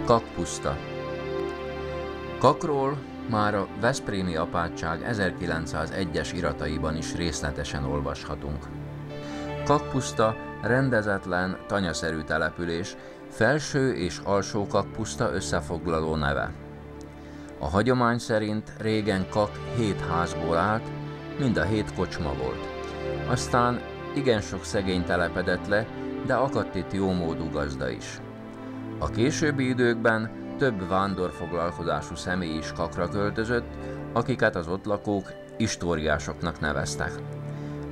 Kakpuszta. Kakról már a veszprémi apátság 1901-es irataiban is részletesen olvashatunk. Kakpuszta rendezetlen, tanyaszerű település, Felső és Alsó Kakpuszta összefoglaló neve. A hagyomány szerint régen Kak 7 házból állt, mind a 7 kocsma volt. Aztán igen sok szegény telepedett le, de akadt itt jómódú gazda is. A későbbi időkben több vándorfoglalkozású személy is Kakra költözött, akiket az ott lakók istóriásoknak neveztek.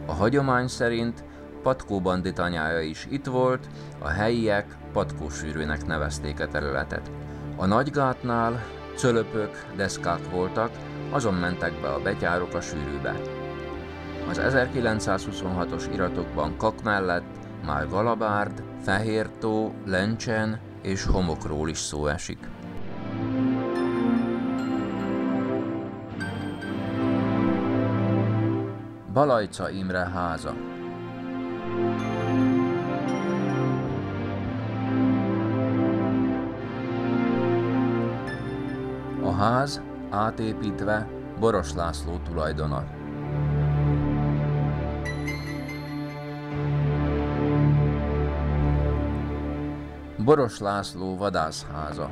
A hagyomány szerint Patkó banditanyája is itt volt, a helyiek Patkósűrűnek nevezték a területet. A Nagygátnál cölöpök, deszkák voltak, azon mentek be a betyárok a sűrűbe. Az 1926-os iratokban Kak mellett már Galabárd, Fehértó, Lencsen és Homokról is szó esik. Balajca Imre háza. A ház átépítve Boros László tulajdona. Boros László vadászháza.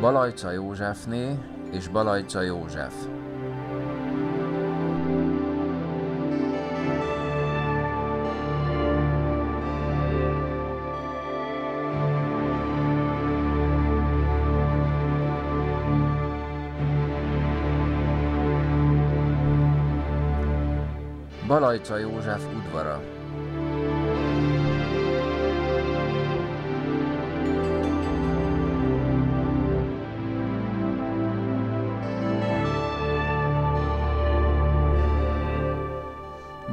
Balajca Józsefné és Balajca József. Balajca József udvara.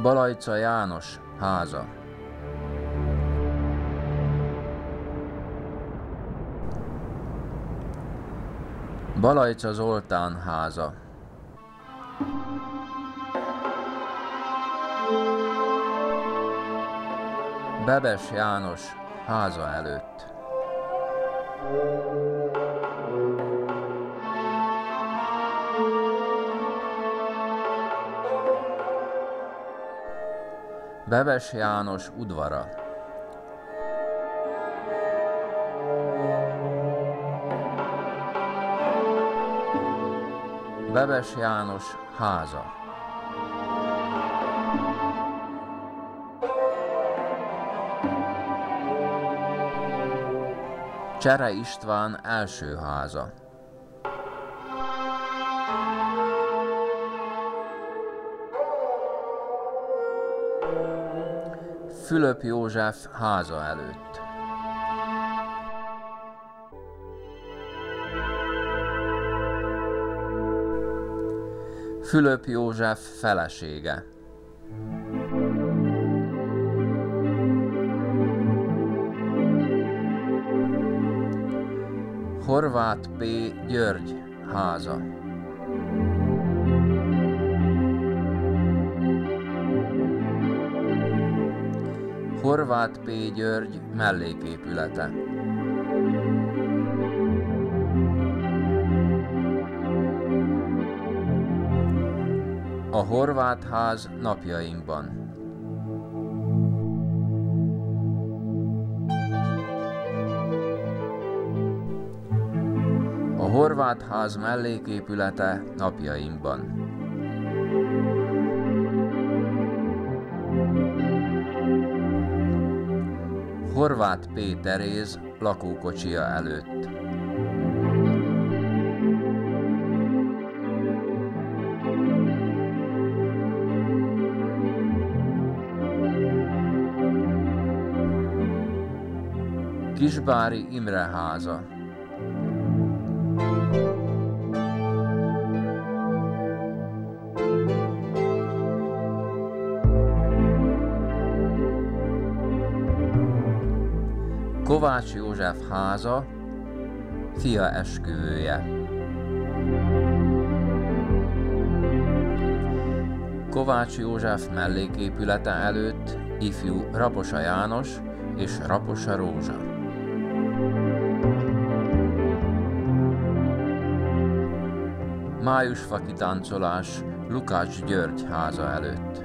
Balajca János háza. Balajca Zoltán háza. Bebes János háza előtt. Bebes János udvara. Bebes János háza. Csere István első háza. Fülöp József háza előtt. Fülöp József felesége. Horváth P. György háza. Horváth P. György melléképülete. A Horváth ház napjainkban. A Horváth ház melléképülete napjainkban. Horváth P. Teréz lakókocsija előtt. Kisbári Imre háza. Kovács József háza, fia esküvője. Kovács József melléképülete előtt ifjú Raposa János és Raposa Rózsa. Májusfa kitáncolás Lukács György háza előtt.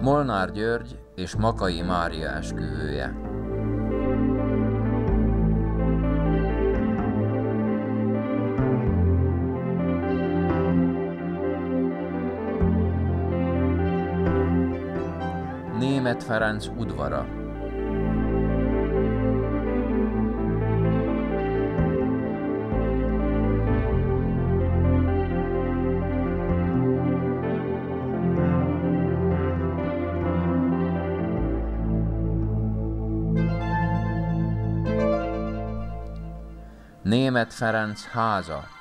Molnár György és Makai Mária esküvője. Németh Ferenc udvara. Németh Ferenc háza.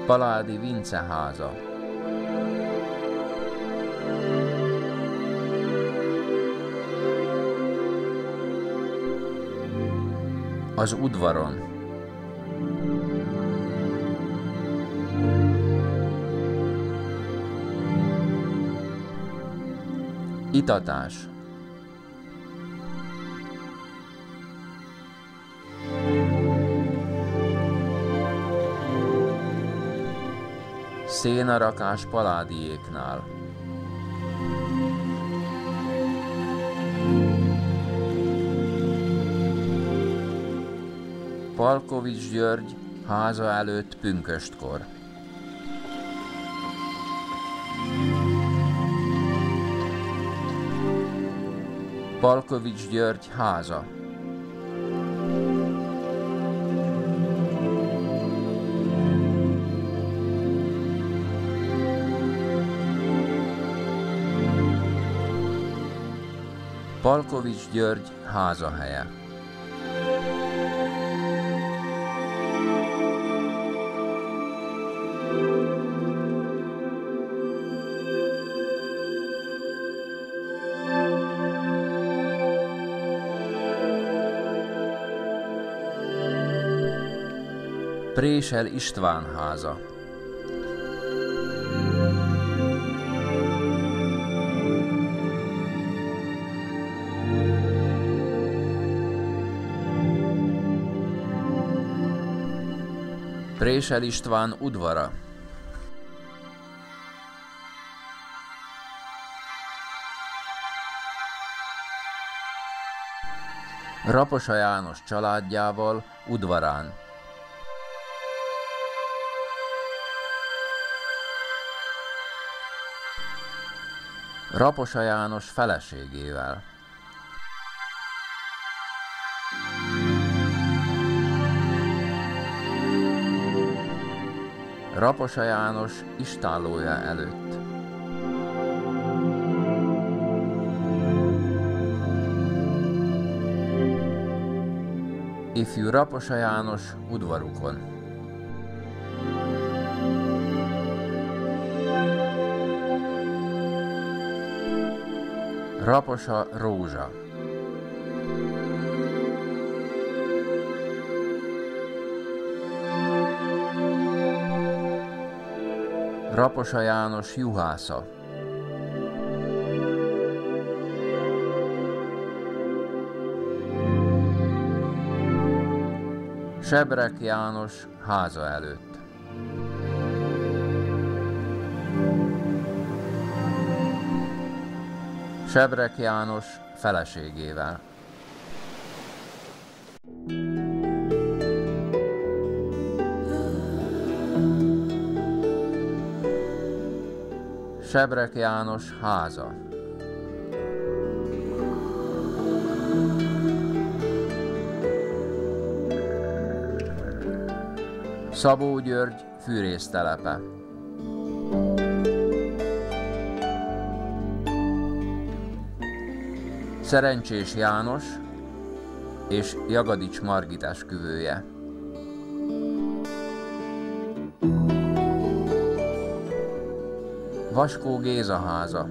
Paládi Vince háza. Az udvaron. Itatás. Szénarakás Paládiéknál. Palkovics György háza előtt pünköstkor. Palkovics György háza. Palkovics György házahelye. Présel István háza. Présel István udvara. Raposa János családjával udvarán. Raposa János feleségével. Raposa János istállója előtt. Ifjú Raposa János udvarukon. Raposa Rózsa. Raposa János juhásza. Sebrek János háza előtt. Sebrek János feleségével. Sebrek János háza. Szabó György fűrésztelepe. Szerencsés János és Jagadics Margit esküvője. Vaskó Géza háza.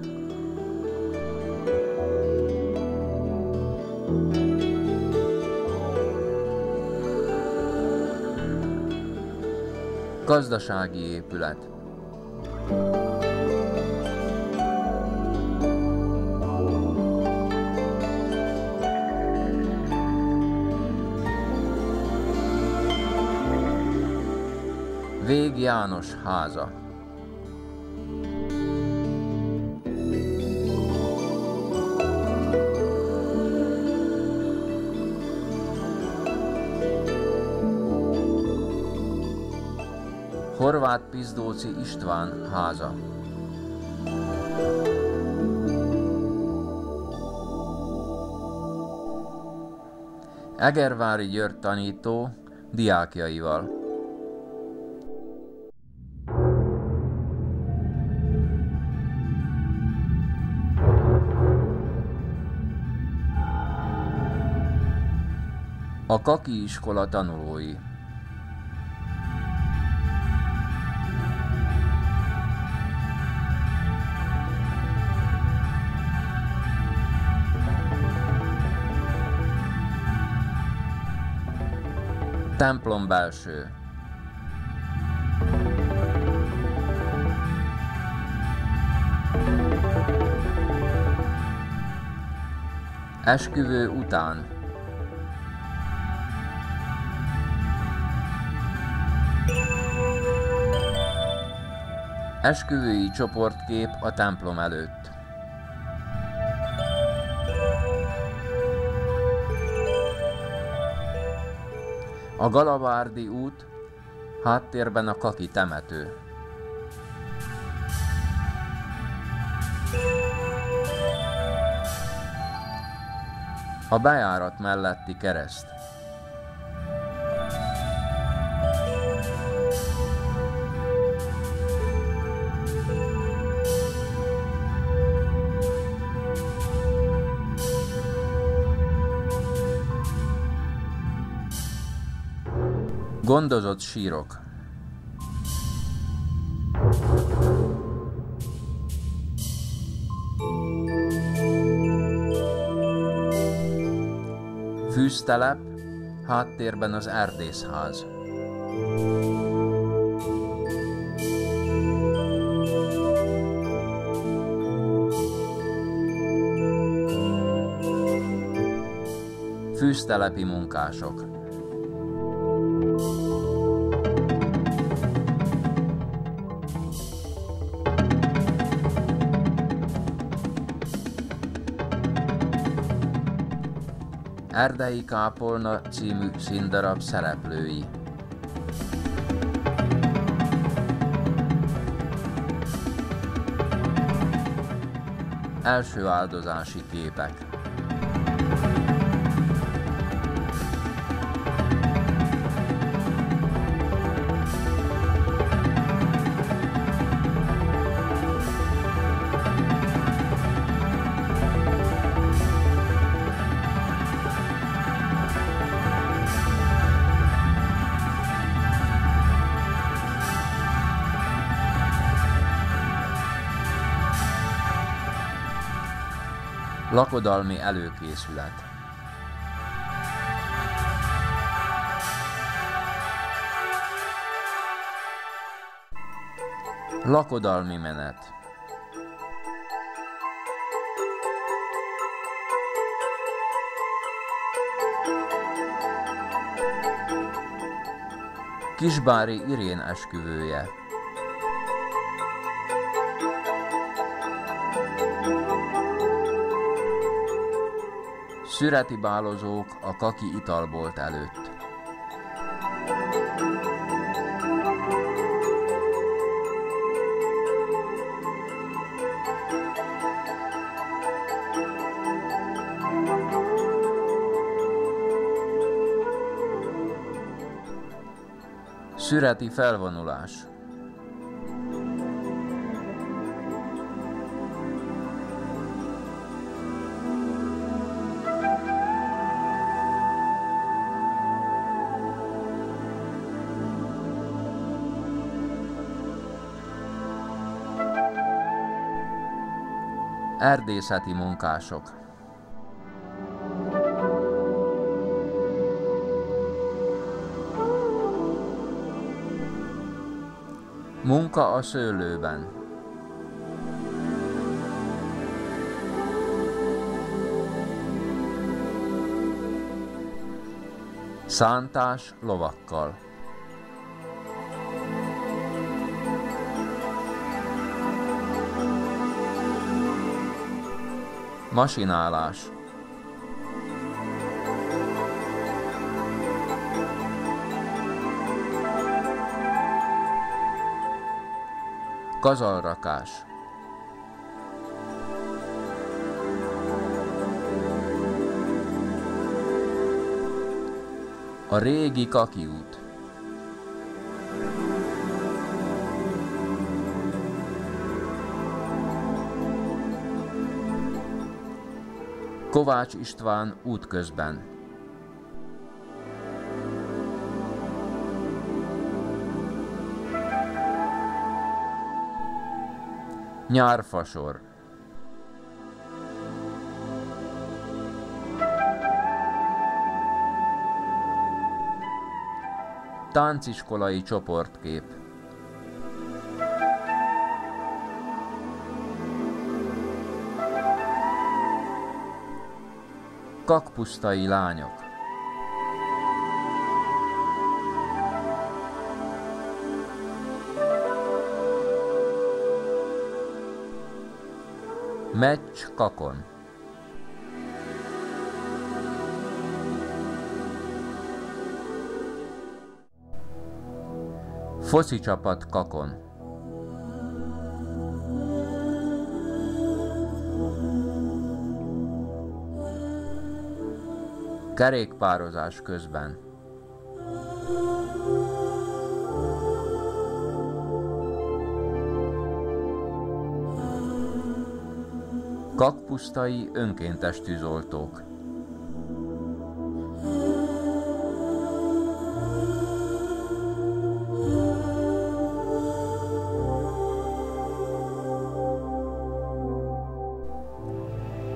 Gazdasági épület. Vég János háza. Horváth Pizdóci István háza. Egervári György tanító diákjaival. A Kaki iskola tanulói. Templom belső. Esküvő után. Esküvői csoportkép a templom előtt. A Galabárdi út, háttérben a Kaki temető. A bejárat melletti kereszt. Gondozott sírok. Fűztelep, háttérben az erdészház. Fűztelepi munkások. Erdei kápolna című színdarab szereplői. Első áldozási képek. Lakodalmi előkészület. Lakodalmi menet. Kisbári Irén esküvője. Szüreti bálozók a Kaki italbolt előtt. Szüreti felvonulás. Erdészeti munkások. Munka a szőlőben. Szántás lovakkal. Masinálás. Kazalrakás. A régi Kakiút. Kovács István útközben. Nyárfasor. Tánciskolai csoportkép. Kakpusztai lányok. Meccs Kakon. Foci csapat Kakon. Kerékpározás közben. Kakpusztai önkéntes tűzoltók.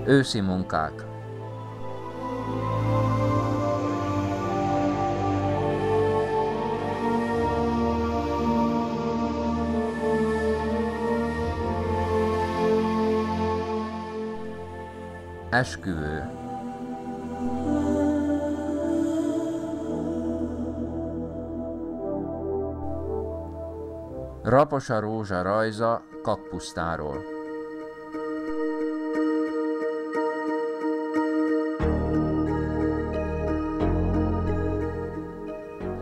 Őszi munkák. Esküvő. Raposa Rózsa rajza Kakpusztáról.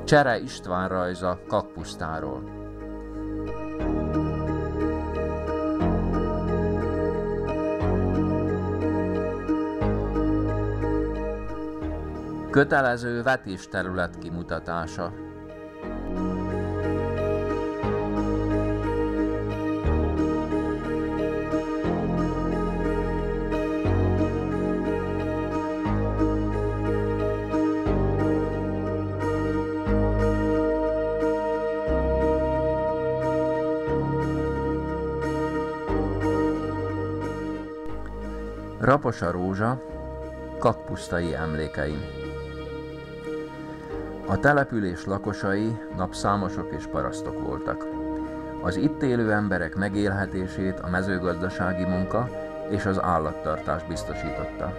Csere István rajza Kakpusztáról. Kötelező vetésterület kimutatása. Raposa Rózsa, kakpusztai emlékeim. A település lakosai napszámosok és parasztok voltak. Az itt élő emberek megélhetését a mezőgazdasági munka és az állattartás biztosította.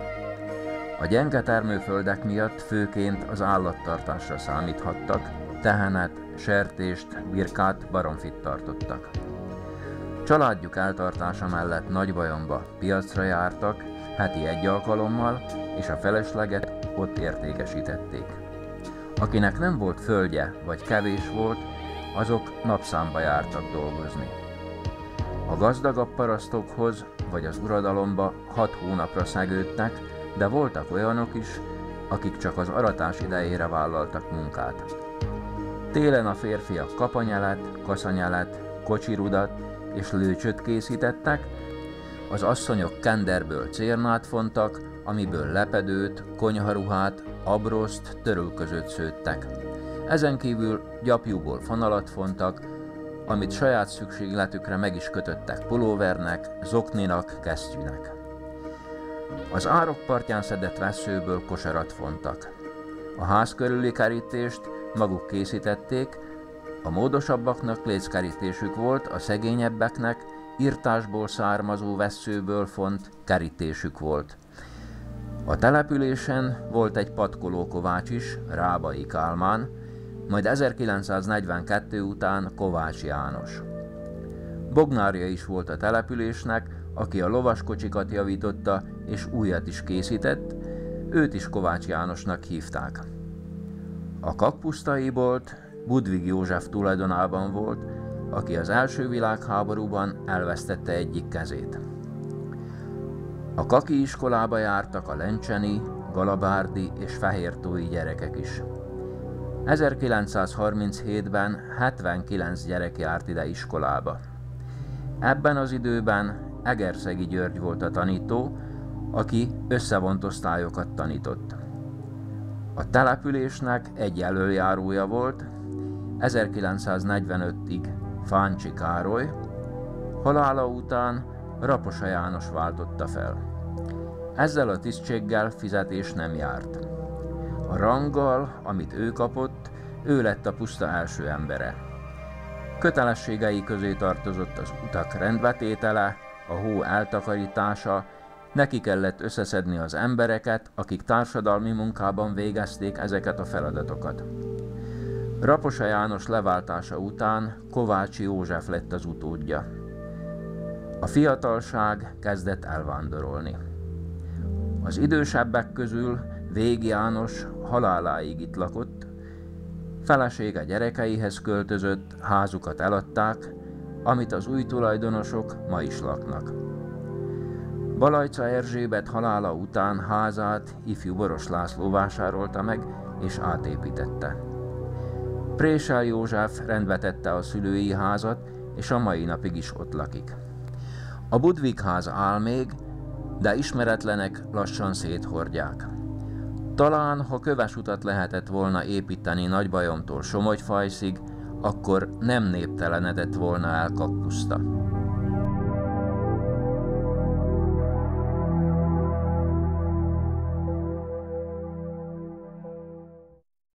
A gyenge termőföldek miatt főként az állattartásra számíthattak, tehenet, sertést, birkát, baromfit tartottak. Családjuk eltartása mellett Nagybajomba piacra jártak, heti egy alkalommal, és a felesleget ott értékesítették. Akinek nem volt földje vagy kevés volt, azok napszámba jártak dolgozni. A gazdagabb parasztokhoz vagy az uradalomba 6 hónapra szegődtek, de voltak olyanok is, akik csak az aratás idejére vállaltak munkát. Télen a férfiak kapanyelet, kaszanyelet, kocsirudat és lőcsöt készítettek, az asszonyok kenderből cérnát fontak, amiből lepedőt, konyharuhát, abroszt, törülközőt szőttek. Ezen kívül gyapjúból fonalat fontak, amit saját szükségletükre meg is kötöttek pulóvernek, zokninak, kesztyűnek. Az árok partján szedett vesszőből kosarat fontak. A ház körüli kerítést maguk készítették, a módosabbaknak léckerítésük volt, a szegényebbeknek irtásból származó vesszőből font kerítésük volt. A településen volt egy patkolókovács is, Rábai Kálmán, majd 1942 után Kovács János. Bognárja is volt a településnek, aki a lovaskocsikat javította és újat is készített, őt is Kovács Jánosnak hívták. A kakpusztai bolt Budvig József tulajdonában volt, aki az első világháborúban elvesztette egyik kezét. A kaki iskolába jártak a lencseni, galabárdi és fehértói gyerekek is. 1937-ben 79 gyerek járt ide iskolába. Ebben az időben Egerszegi György volt a tanító, aki összevont osztályokat tanított. A településnek egy elöljárója volt, 1945-ig Fáncsi Károly, halála után Raposa János váltotta fel. Ezzel a tisztséggel fizetés nem járt. A ranggal, amit ő kapott, ő lett a puszta első embere. Kötelességei közé tartozott az utak rendbetétele, a hó eltakarítása, neki kellett összeszedni az embereket, akik társadalmi munkában végezték ezeket a feladatokat. Raposa János leváltása után Kovácsi József lett az utódja. A fiatalság kezdett elvándorolni. Az idősebbek közül Vég János haláláig itt lakott, felesége gyerekeihez költözött, házukat eladták, amit az új tulajdonosok ma is laknak. Balajca Erzsébet halála után házát ifjú Boros László vásárolta meg és átépítette. Présel József rendbe tette a szülői házat, és a mai napig is ott lakik. A Budvig ház áll még, de ismeretlenek lassan széthordják. Talán, ha köves utat lehetett volna építeni Nagybajomtól Somogyfajszig, akkor nem néptelenedett volna el Kakpuszta.